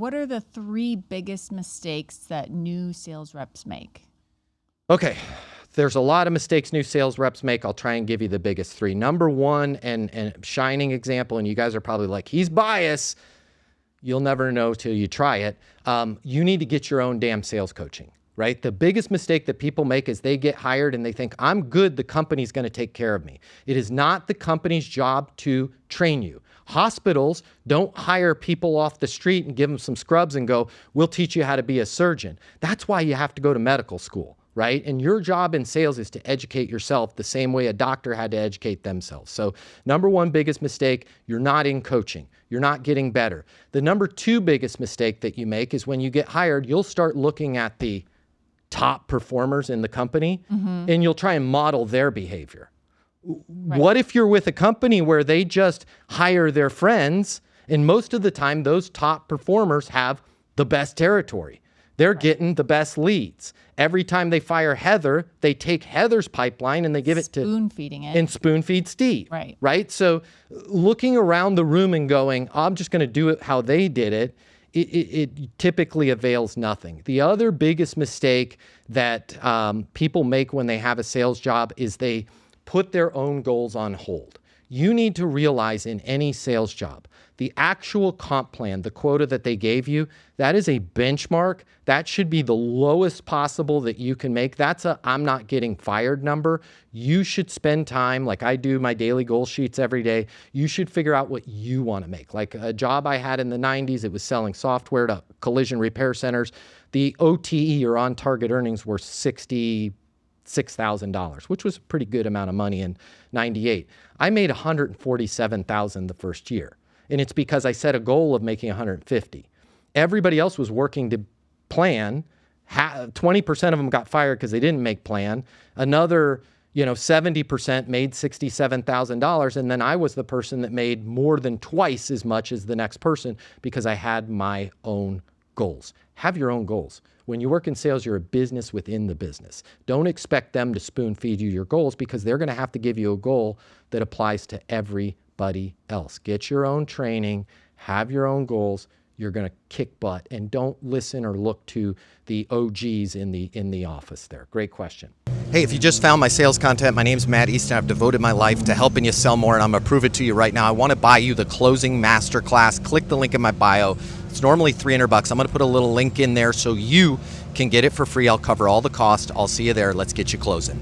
what are the 3 biggest mistakes that new sales reps make? Okay. There's a lot of mistakes new sales reps make. I'll try and give you the biggest 3. Number 1, and shining example, and you guys are probably like, he's biased. You'll never know till you try it. You need to get your own damn sales coaching, right? The biggest mistake that people make is they get hired and they think, I'm good, the company's going to take care of me. It is not the company's job to train you. Hospitals don't hire people off the street and give them some scrubs and go, we'll teach you how to be a surgeon. That's why you have to go to medical school, right? And your job in sales is to educate yourself the same way a doctor had to educate themselves. So number 1 biggest mistake, you're not in coaching. You're not getting better. The number 2 biggest mistake that you make is when you get hired, you'll start looking at the top performers in the company and you'll try and model their behavior. Right. What if you're with a company where they just hire their friends, and most of the time those top performers have the best territory? They're getting the best leads. Every time they fire Heather, they take Heather's pipeline and they give it to spoon-feeding it. And spoon-feed Steve. Right. Right? So looking around the room and going, I'm just going to do it how they did it, it typically avails nothing. The other biggest mistake that people make when they have a sales job is they put their own goals on hold. You need to realize in any sales job, the actual comp plan, the quota that they gave you, that is a benchmark. That should be the lowest possible that you can make. That's a I'm not getting fired number. You should spend time, like I do my daily goal sheets every day. You should figure out what you want to make. Like a job I had in the 90s, it was selling software to collision repair centers. The OTE, or on target earnings, were $66,000, which was a pretty good amount of money in 98. I made $147,000 the first year. And it's because I set a goal of making 150. Everybody else was working to plan. 20% of them got fired because they didn't make plan. Another, 70% made $67,000. And then I was the person that made more than twice as much as the next person because I had my own goals. Have your own goals. When you work in sales, you're a business within the business. Don't expect them to spoon feed you your goals because they're going to have to give you a goal that applies to everybody else. Get your own training, have your own goals. You're going to kick butt, and don't listen or look to the OGs in the office there. Great question. Hey, if you just found my sales content, my name's Matt Easton. I've devoted my life to helping you sell more, and I'm going to prove it to you right now. I want to buy you the Closing Masterclass. Click the link in my bio. It's normally $300. I'm going to put a little link in there so you can get it for free. I'll cover all the cost. I'll see you there. Let's get you closing.